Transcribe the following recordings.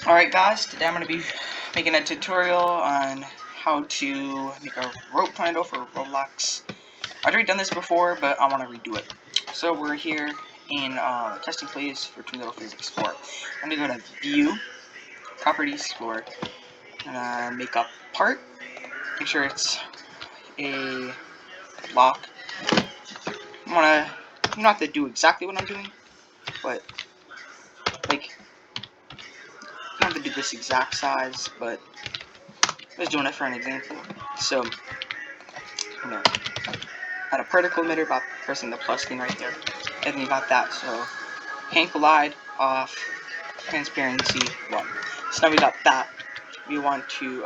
Alright guys, today I'm going to be making a tutorial on how to make a rope tornado for Roblox. I've already done this before, but I want to redo it. So we're here in testing phase for Tornado Physics 4. I'm going to go to View, Properties, Explore, and make a part. Make sure it's a block. You don't have to do exactly what I'm doing, but like you don't have to do this exact size, but I was doing it for an example. So I'm gonna add a particle emitter by pressing the plus thing right there, and you got that. So hand collide off, transparency 1. So now we got that. We want to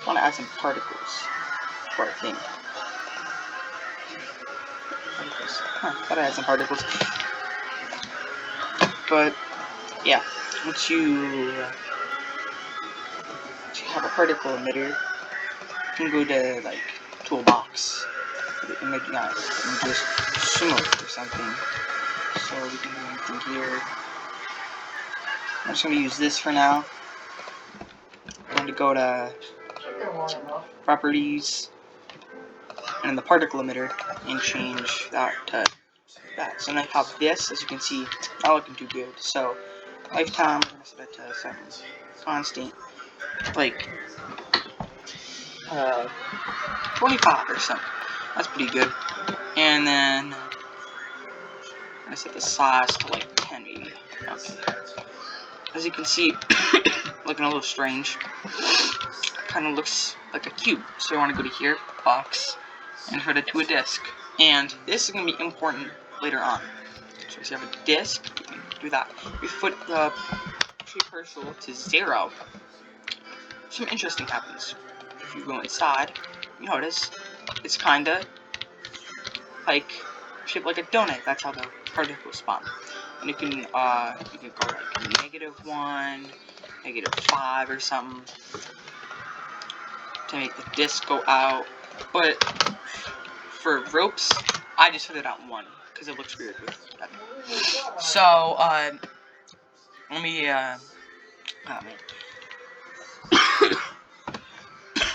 add some particles to our thing. Gotta add some particles. But yeah, once you have a particle emitter, you can go to like toolbox, the image, and just smoke or something. So we can do anything here. I'm just gonna use this for now. I'm going to go to Properties and the particle emitter and change that to that. So now I have this, as you can see, not looking too good. So lifetime, I'm gonna set it to something constant, like 25 or something. That's pretty good. And then I'm gonna set the size to like 10 maybe. Okay. As you can see, looking a little strange. Kind of looks like a cube. So I want to go to here, box, and set it to a disk. And this is going to be important later on. So if you have a disk, you can do that. If you put the shape partial to 0, something interesting happens. If you go inside, you notice it's kind of like shaped like a donut. That's how the particles spawn. And you can go like -1, -5 or something to make the disc go out. But for ropes, I just put it on 1 because it looks weird with that. So let me oh man, a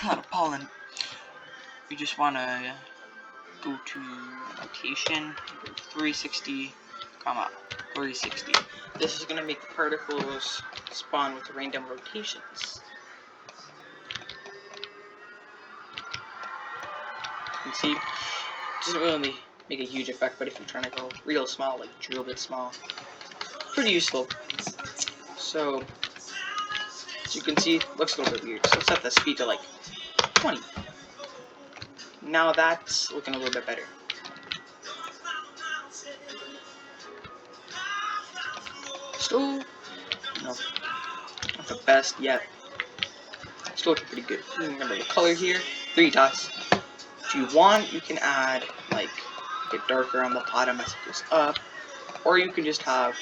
lot of pollen. You just want to go to rotation, 360, 360. This is going to make the particles spawn with random rotations. You can see, it doesn't really make a huge effect, but if you're trying to go real small, like drill bit small, pretty useful. So, as you can see, it looks a little bit weird. So set the speed to like 20. Now that's looking a little bit better. Still, not the best yet. Still looking pretty good. Remember the color here, 3 dots. If you want, you can add like get darker on the bottom as it goes up, or you can just have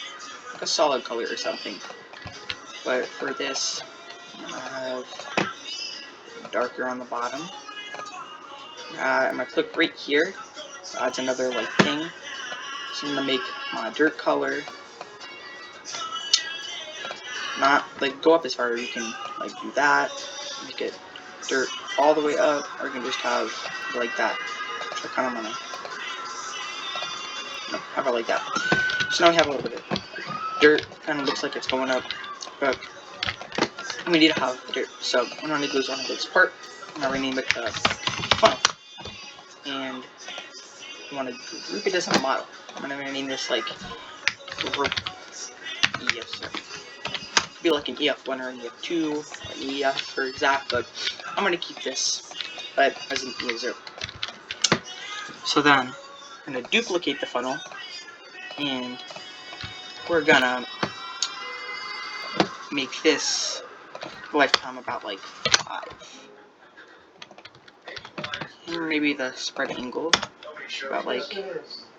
like a solid color or something. But for this, I'm gonna have darker on the bottom. I'm gonna click right here. So adds another like thing. So I'm gonna make my dirt color not like go up as far as you can like do that. You get dirt all the way up, or you can just have like that. So I kind of wanna have it like that. So now we have a little bit of dirt. Kind of looks like it's going up, but we need to have the dirt. So I'm gonna go on this part. I'm gonna rename it funnel, and I want to group it as a model. I'm gonna name this like rope EF. So it could be like an EF1 or an EF2, or an EF for exact, but I'm gonna keep this as an EF0. So then I'm gonna duplicate the funnel, and we're gonna make this lifetime about like 5. And maybe the spread angle about like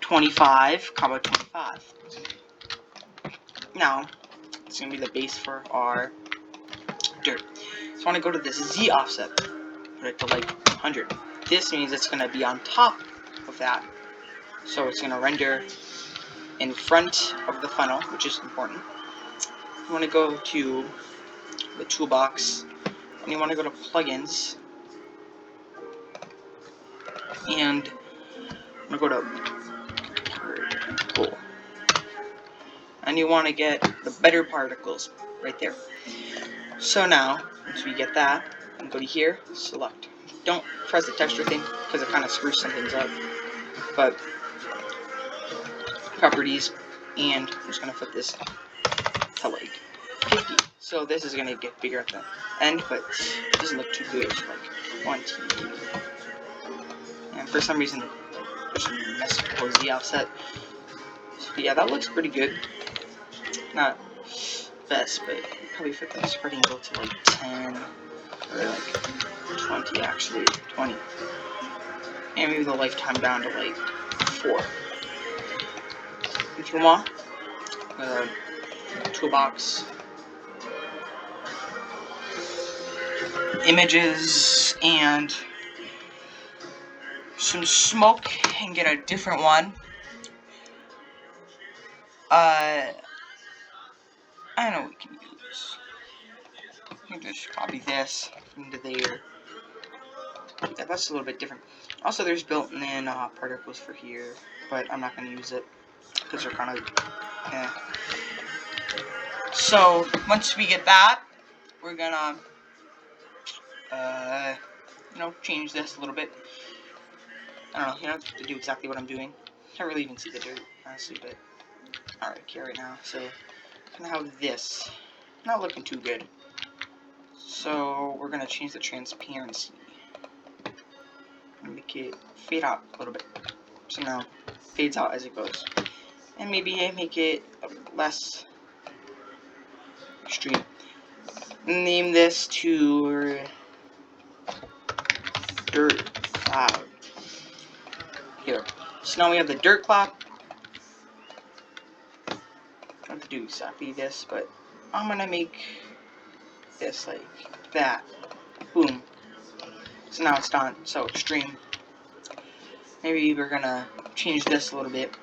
25, 25. Now, it's going to be the base for our dirt. So I want to go to this Z offset, put it to like 100. This means it's going to be on top of that. So it's going to render in front of the funnel, which is important. you want to go to the toolbox, and you want to go to plugins, and you want to go to tool, and you want to get the better particles right there. So now, once we get that, and go to here, select. Don't press the texture thing because it kind of screws some things up. But properties, and I'm just gonna put this to like 50. So this is gonna get bigger at the end, but it doesn't look too good. It's like 20. And for some reason, there's some mess towards the offset. So yeah, that looks pretty good. Not best, but probably fit the spreading angle to like 10 or like 20 actually, 20. And maybe the lifetime down to like 4. If you want, toolbox, images, and some smoke, and get a different one. I know we can use. You can just copy this into there. Yeah, that's a little bit different. Also, there's built-in particles for here, but I'm not going to use it because they're kind of. Eh. So once we get that, we're gonna change this a little bit. I don't know, you don't have to do exactly what I'm doing. I can't really even see the dirt, honestly, but alright, okay, right now. So I'm gonna have this. Not looking too good. So we're gonna change the transparency. And make it fade out a little bit. So now it fades out as it goes. And maybe make it less extreme. Name this to dirt cloud. Here. So now we have the dirt cloud. I don't have to do exactly this, but I'm gonna make this like that. Boom. So now it's not so extreme. Maybe we're gonna change this a little bit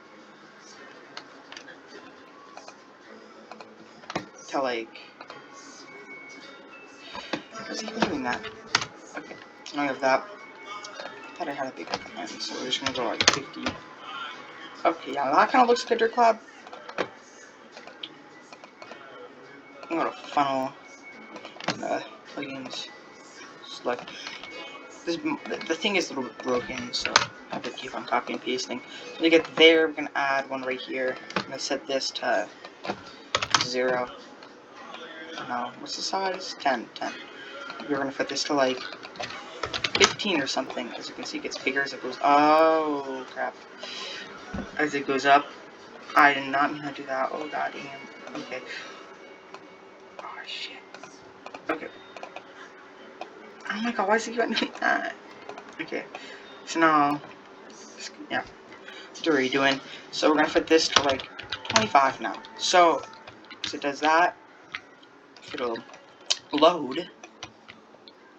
to like. What's he doing that? Okay, now we have that. I thought I had a bigger pen, so we're just gonna go like 50. Okay, yeah, that kind of looks like a dirt cloud. I'm gonna funnel, plugins, select. The thing is a little bit broken, so I have to keep on copy and pasting. When we get there, we're gonna add one right here. I'm gonna set this to 0. No, what's the size? 10. We're gonna put this to like 15 or something. As you can see, it gets bigger as it goes. Oh crap! As it goes up. I did not mean to do that. Oh god damn. Okay. Oh shit. Okay. Oh my god, why is he doing that? Okay. So now, yeah. What are you doing? So we're gonna put this to like 25 now. So, as it does that, it'll load.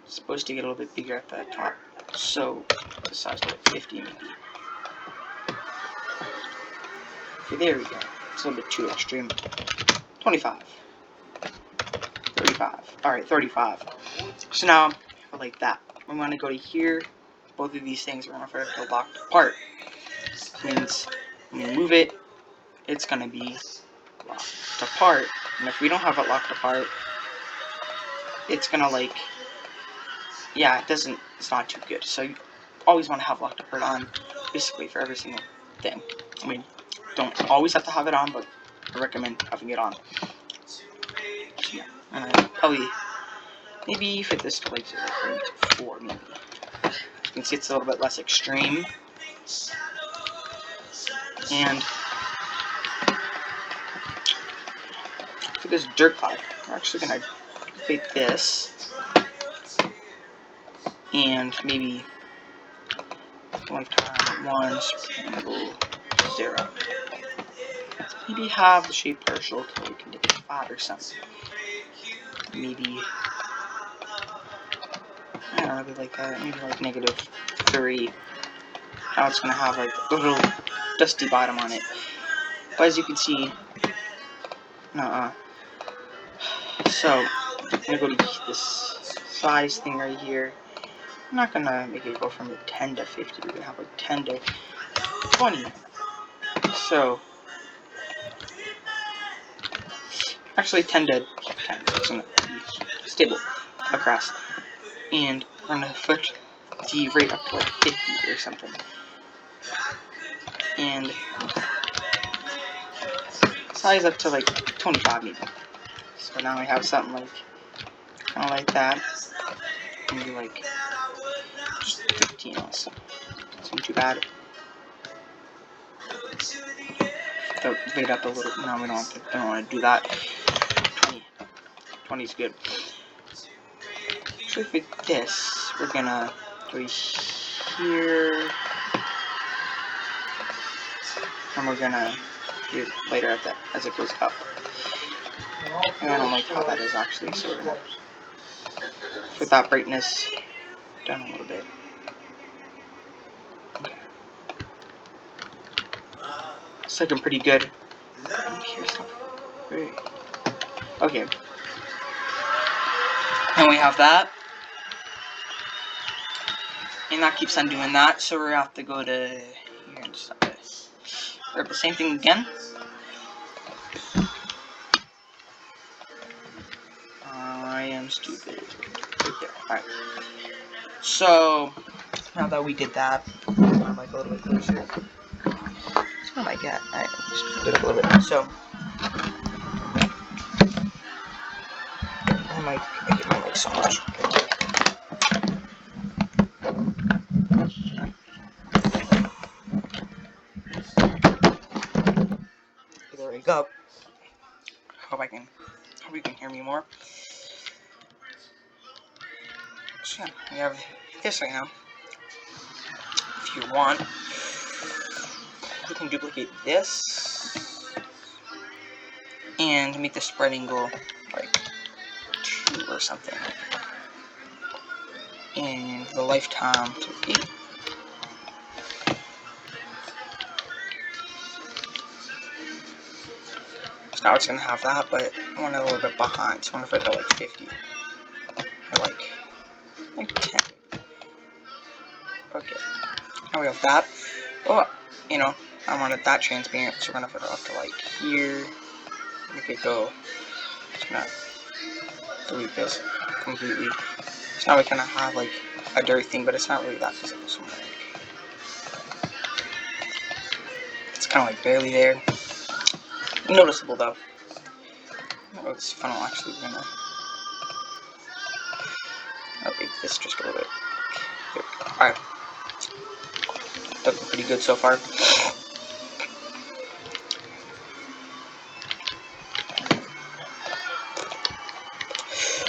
It's supposed to get a little bit bigger at the top. So, the size of like 50 maybe. Okay, there we go. It's a little bit too extreme. 25. 35. Alright, 35. So now, like that. We want to go to here. Both of these things are going to be locked apart. Means when we move it, it's going to be locked apart. And if we don't have it locked apart, it's going to like, yeah, it's not too good. So you always want to have locked apart on, basically for every single thing. I mean, don't always have to have it on, but I recommend having it on. Yeah, and I probably maybe fit this to like 0.4 maybe. You can see it's a little bit less extreme. And for this dirt cloud, we're actually gonna take this and maybe lifetime 1, sprinkle 0. Maybe have the shape partial to like -5 or something. Maybe I don't really like that. Maybe like -3. Now it's gonna have like a little dusty bottom on it. But as you can see, So I'm gonna go to this size thing right here. I'm not gonna make it go from 10 to 50. We're gonna have like 10 to 20. So actually 10 to 10. So it's gonna be stable across. And we're gonna put the rate up to like 50 or something. And size up to like 25 maybe. So now we have something like kind of like that. Maybe like just 15 also. It's not too bad. The rate up a little. No, we don't want to do that. 20 is good. So for this, we're gonna go here, and we're gonna do it later at that as it goes up. And I don't like how that is actually, so we're gonna put that brightness down a little bit. Okay. It's looking pretty good. Okay. And we have that. And that keeps on doing that, so we're gonna have to go to here and stop this. Grab the same thing again. I am stupid. Right there. Alright. So now that we did that, I'm like a little bit closer. Oh my god. Alright, just put it up a little bit. So I don't like so much. There we go. Hope you can hear me more. So yeah, we have this right now. If you want, we can duplicate this and make the spread angle like 2 or something. And the lifetime to 8. So now it's gonna have that, but I want it a little bit behind. So I want to put it at like 50. Or like 10. Okay. Now we have that. Oh, you know, I wanted that transparent, so we're gonna put it up to like here. Make it go. It's gonna delete this completely. So now we kind of have like a dirt thing, but it's not really that visible. So it's kind of like barely there. Noticeable though. Oh, this funnel actually gonna make this just a little bit. Alright. Looking pretty good so far.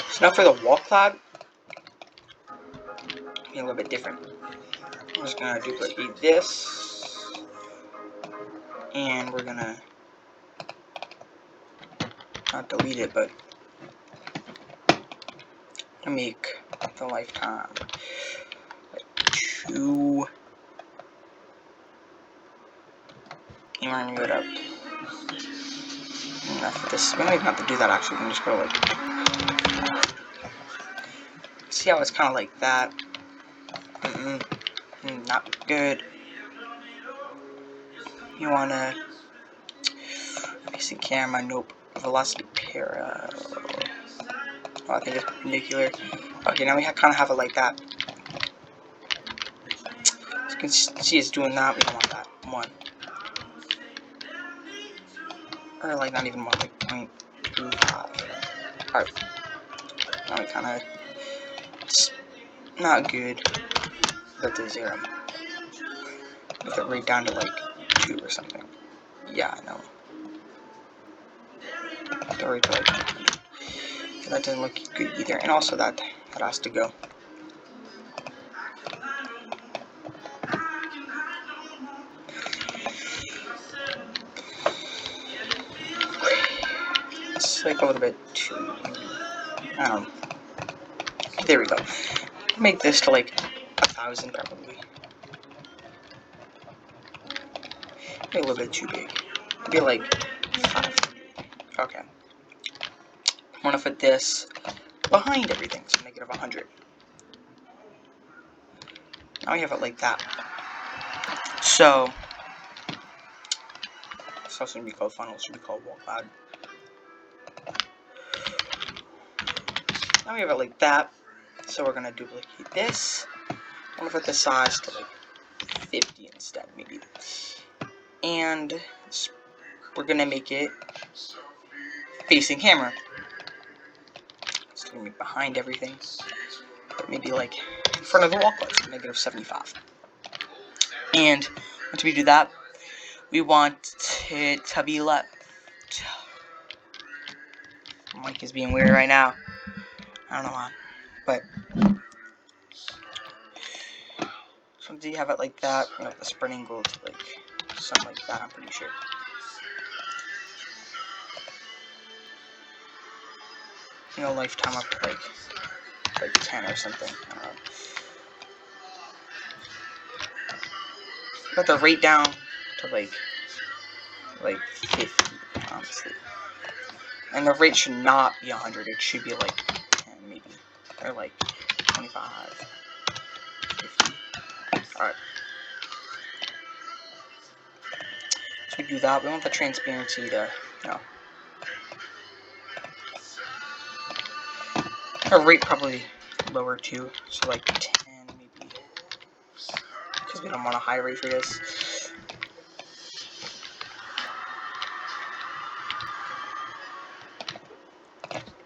So now for the wall cloud, be a little bit different. I'm just gonna duplicate this, and we're gonna not delete it, but make the lifetime like 2, and we're gonna go it up. Enough of this. We don't even have to do that actually. We can just go like. See how it's kind of like that? Not good. You wanna basic camera, nope. Velocity para. Oh, I think it's perpendicular. Okay, now we kind of have it like that. As you can see, it's doing that. We don't want that. 1. Or like not even 1, like 0.25. Alright. Now we kind of. It's not good. Put the 0. Put it right down to like 2 or something. Yeah, I know. Put it right to like 100. That doesn't look good either. And also that has to go. It's like a little bit too. There we go. Make this to like 1,000 probably. Maybe a little bit too big. Maybe like 5. Okay. want to put this behind everything, so negative 100. Now we have it like that. So it's also going to be called funnel, it should be called wall cloud. Now we have it like that. So we're going to duplicate this. I'm going to put the size to like 50 instead, maybe. And we're going to make it facing camera. It's going to be behind everything. But maybe like in front of the wall cloud, so negative 75. And once we do that, we want it to be left. My mic is being weird right now. I don't know why. But so once you have it like that, you know, the spread angle to like something like that, I'm pretty sure. You know, lifetime up to like 10 or something. I don't know. Put the rate down to like 50, honestly. And the rate should not be 100. It should be like 10 maybe, or like 25, 50. All right. So we do that. We want the transparency to, you know, our rate probably lower too. So like 10 maybe, because we don't want a high rate for this.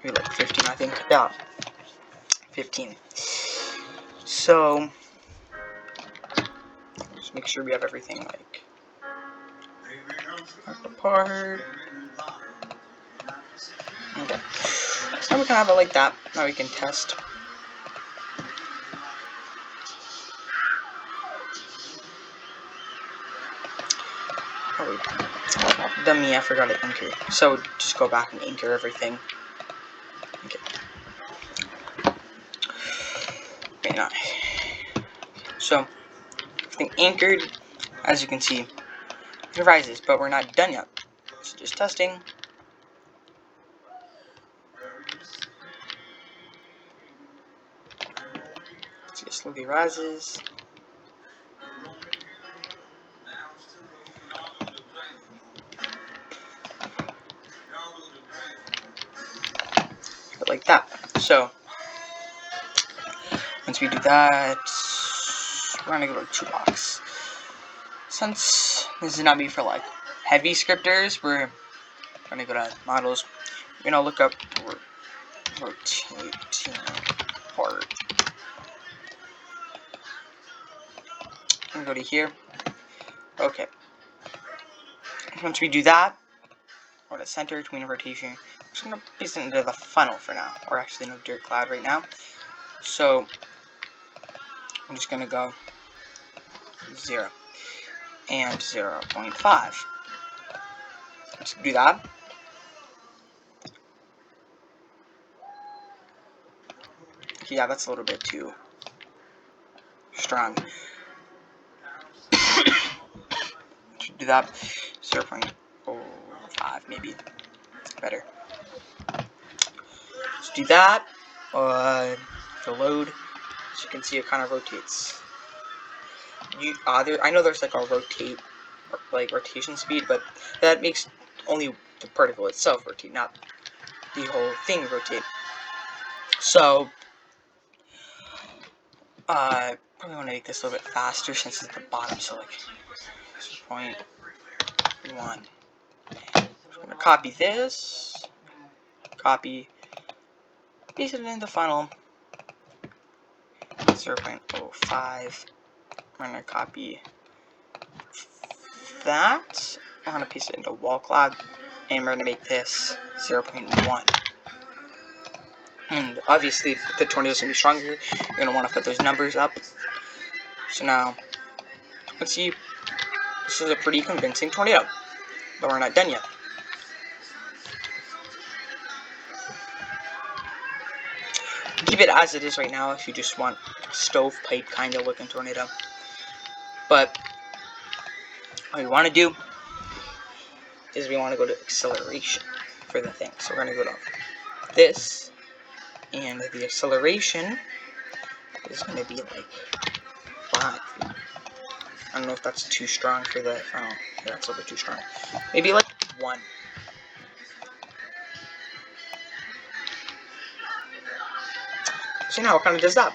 Maybe like 15, I think. Yeah, 15. So just make sure we have everything like apart. Okay. So we can have it like that. Now we can test. Oh, dummy, I forgot to anchor. So just go back and anchor everything. Okay. Maybe not. So everything anchored, as you can see, it rises, but we're not done yet. So just testing. So it slowly rises. But like that. So once we do that, we're gonna go to toolbox. Since this is not made for like heavy scripters, we're gonna go to models. We're gonna look up rotating part. I'm gonna go to here. Okay. Once we do that, we're gonna center between rotation. I'm just gonna paste it into the funnel for now, or actually no dirt cloud right now. So I'm just gonna go 0 and 0.5. Let's do that. Yeah, that's a little bit too strong. Should do that. 0.05 maybe. Better. Let's do that. The load. As you can see, it kind of rotates. I know there's like a rotation speed, but that makes only the particle itself rotate, not the whole thing rotate. So, probably want to make this a little bit faster since it's at the bottom. So like 0.1. I'm gonna copy this. Copy. Paste it in the funnel. 0.05. I'm gonna copy that. I'm gonna paste it into wall cloud, and we're gonna make this 0.1. And obviously, if the tornado is gonna be stronger, you're gonna want to put those numbers up. So now, let's see. This is a pretty convincing tornado, but we're not done yet. Keep it as it is right now if you just want stovepipe kind of looking tornado. But what we want to do is we want to go to acceleration for the thing. So we're going to go to this, and the acceleration is going to be like 5. I don't know if that's too strong for the. Oh, yeah, that's a little bit too strong. Maybe like 1. So now it kind of does that.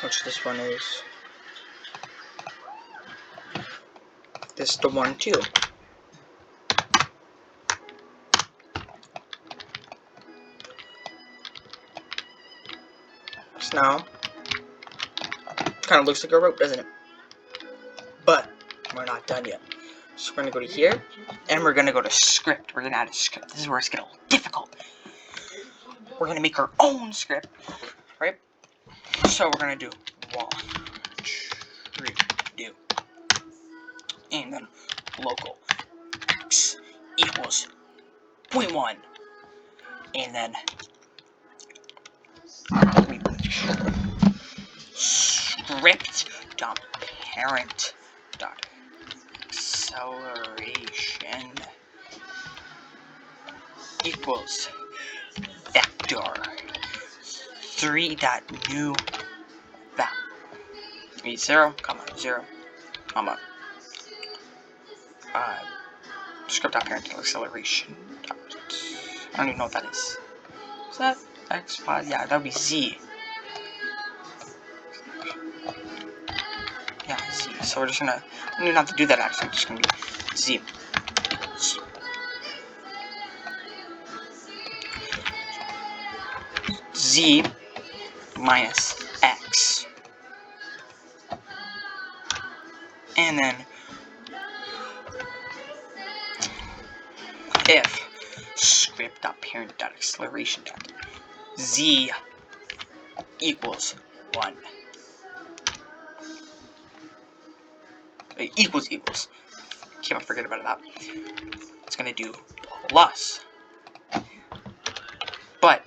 Which this one is. This is the one too. So now, kind of looks like a rope, doesn't it? But we're not done yet. So we're gonna go to here, and we're gonna go to script. We're gonna add a script. This is where it's getting a little difficult. We're gonna make our own script, right? So we're gonna do watch, do, and then local x equals 0.1, and then script dot parent dot acceleration equals vector 3 dot new val 0, 0, script dot parent dot acceleration dot, I don't even know what that is. Is that x, y? Yeah, that would be z. Yeah, z. So we're just gonna, I don't even have to do that actually. It's just gonna be z. Z minus x. And then if script.parent.acceleration z equals 1. Equals. Can't forget about that. It's gonna do plus. But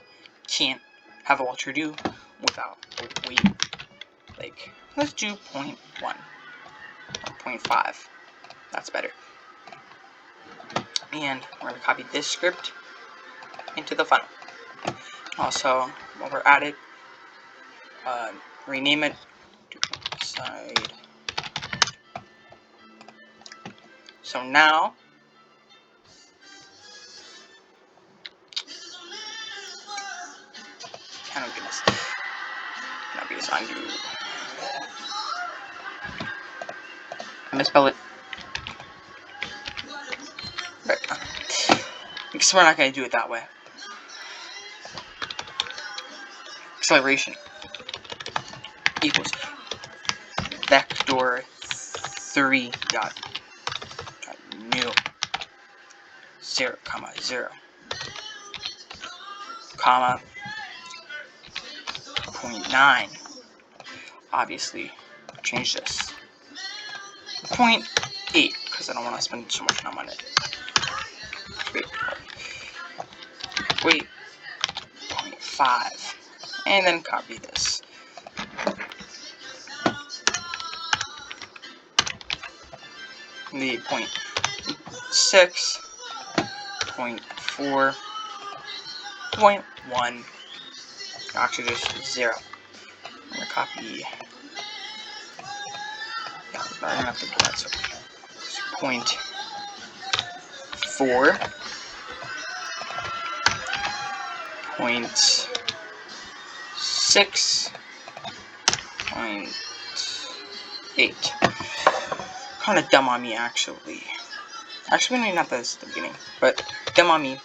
can't have a Walter do without a wait. Like, let's do 0.1 or 0.5. That's better. And we're gonna copy this script into the funnel. Also, while we're at it, rename it to side. So now, oh goodness, not be assigned to. I misspelled it. But, because we're not gonna do it that way. Acceleration equals vector 3 dot new 0, 0, comma 0.9. Obviously, change this 0.8 because I don't want to spend so much time on it. Wait, 0.5, and then copy this. The 0.6, 0.4, 0.1, actually just 0. I'm gonna copy. Yeah, I'm gonna have to do that. So 0.4, 0.6, 0.8. Kind of dumb on me, actually. Actually, maybe not this at the beginning, but dumb on me,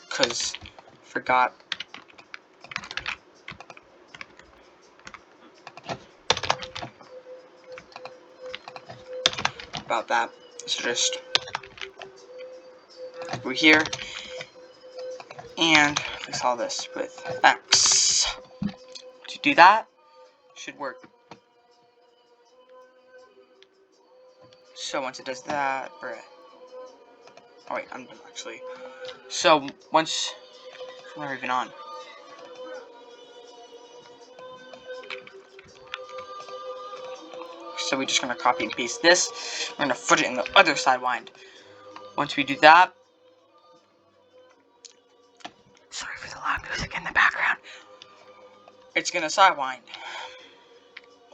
because forgot. About that. So just go here and fix all this with X. To do that, should work. So once it does that, oh wait, I'm done actually. So once we're even on. So we're just gonna copy and paste this. We're gonna put it in the other sidewind. Once we do that, sorry for the loud music in the background, it's gonna sidewind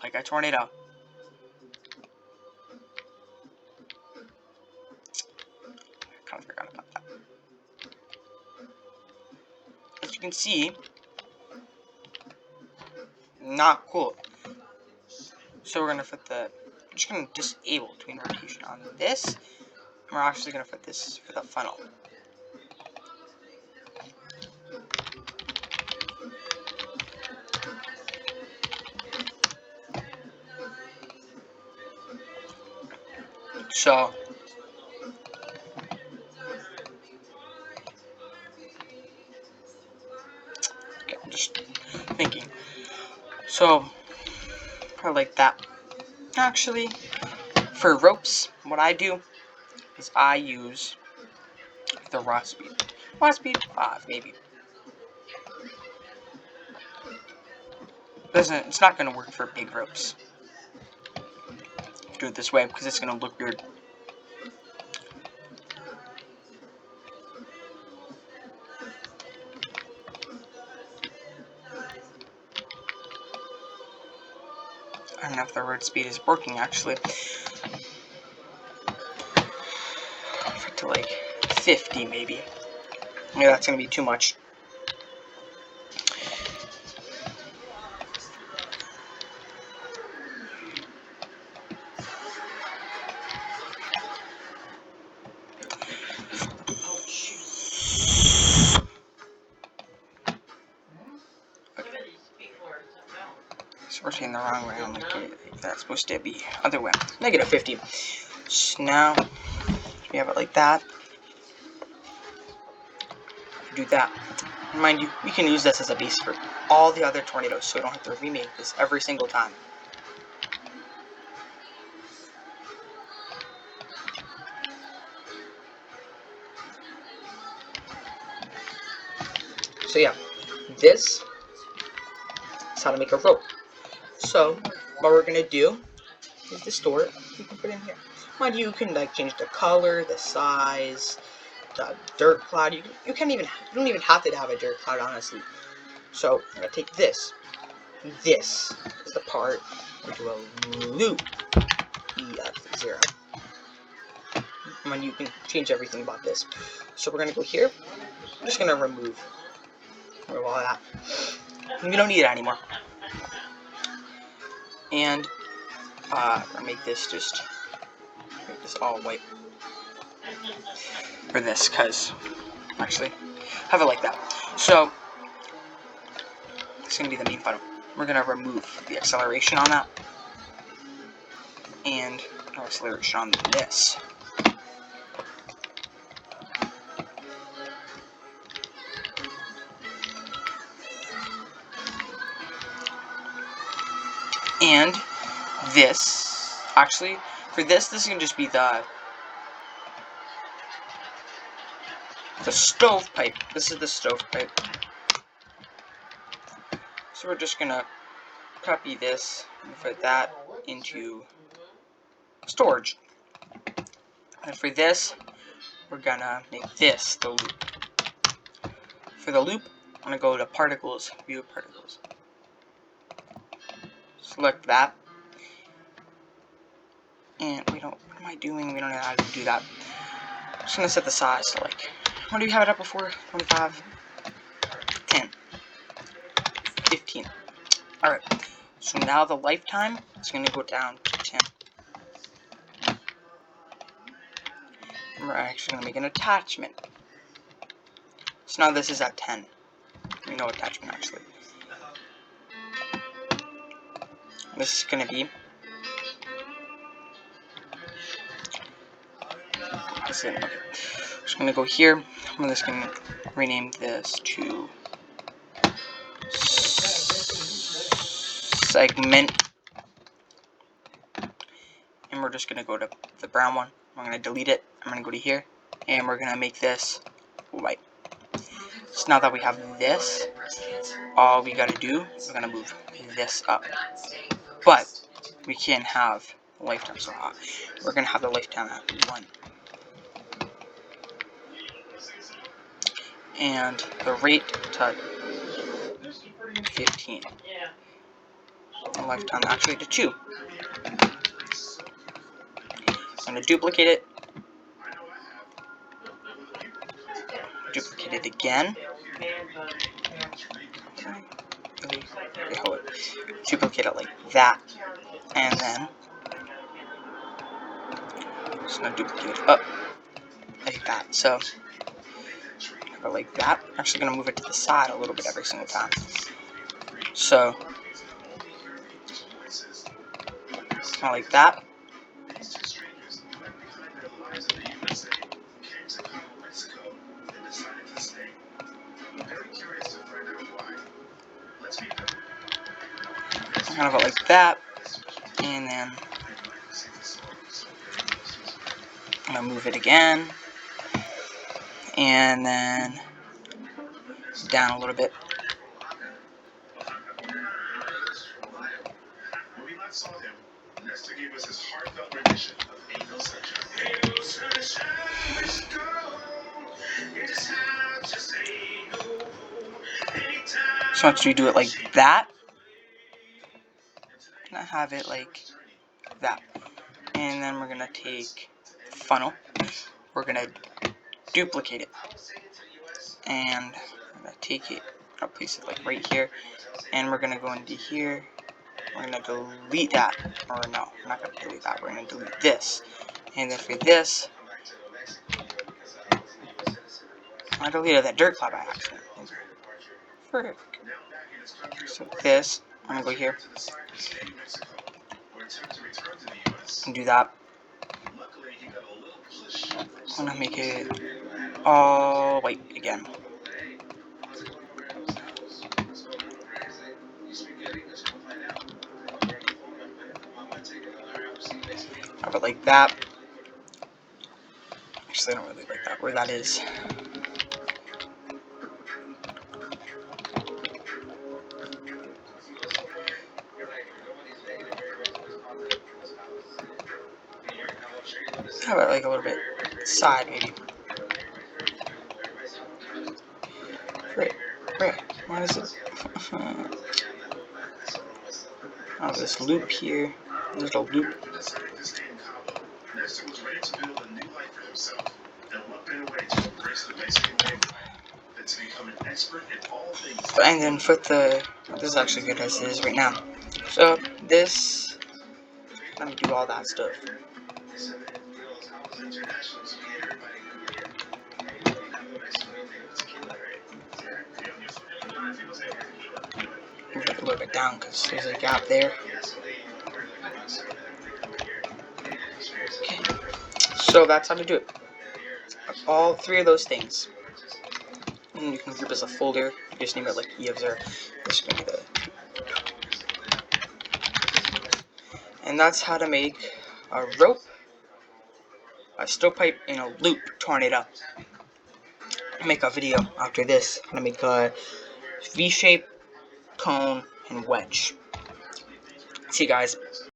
like a tornado. I kind of forgot about that. As you can see, not cool. So we're gonna put I'm just gonna disable tween rotation on this. And we're actually gonna put this for the funnel. So okay, I'm just thinking. So probably like that. Actually, for ropes, what I do is I use the raw speed. Raw speed 5 maybe. It's not gonna work for big ropes. Do it this way because it's gonna look weird. I don't know if the road speed is working actually. To like 50 maybe. Yeah, that's gonna be too much. So we're taking the wrong way. Like that's supposed to be other way. Negative 50. So now we have it like that. Do that. Mind you, we can use this as a base for all the other tornadoes, so we don't have to remake this every single time. So yeah, this is how to make a rope. So what we're gonna do is to store it. You can put it in here. Mind you, you can like change the color, the size, the dirt cloud. You don't even have to have a dirt cloud, honestly. So I'm gonna take this. This is the part into a loop. EF0. And you can change everything about this. So we're gonna go here. I'm just gonna remove all that. We don't need it anymore. And I'm gonna make this all white for this, cause actually have it like that. So it's gonna be the main funnel. We're gonna remove the acceleration on that and no acceleration on this. And this, actually, for this is gonna just be the stovepipe. This is the stovepipe. So we're just gonna copy this and put that into storage. And for this, we're gonna make this the loop. For the loop, I'm gonna go to particles, view particles. Select that. And what am I doing? We don't know how to do that. I'm just gonna set the size to like, what do you have it up before? 25, 10, 15. Alright, so now the lifetime is gonna go down to 10. And we're actually gonna make an attachment. So now this is at 10. No attachment actually. This is gonna be okay. Just gonna go here. I'm just gonna rename this to segment, and we're just gonna go to the brown one. I'm gonna delete it. I'm gonna go to here, and we're gonna make this white. So now that we have this, all we gotta do is we're gonna move this up. But we can't have the lifetime so hot. We're gonna have the lifetime at 1. and the rate to 15. And lifetime actually to 2. I'm going to duplicate it. Duplicate it again. Duplicate it like that. And then I'm just going to duplicate it up like that. So go like that. I'm actually going to move it to the side a little bit every single time. So kind of like that. Kind of like that, and then I'm gonna move it again, and then down a little bit. So once you do it like that, I'm gonna have it like that, and then we're gonna take funnel. We're gonna duplicate it, and I'm gonna take it. I'll place it like right here, and we're gonna go into here. We're gonna delete that, or no, we're not gonna delete that. We're gonna delete this, and then for this, I deleted that dirt cloud by accident. Frick. So this, I'm gonna go here and do that. I'm gonna make it all white again. Have it like that. Actually, I don't really like that where that is. How about like a little bit side, maybe? Right. Why is it? Oh, this loop here. There's a loop. And then put the. This is actually good as it is right now. So this. Let me do all that stuff. Move it a little bit down because there's a gap there. Okay. So that's how to do it. All 3 of those things. And you can group as a folder. You just name it like eobserver. This is gonna be the. And that's how to make a rope, a stovepipe, and a loop tornado. I'll make a video after this. I'm gonna make a V-shape, cone, and wedge. See you guys.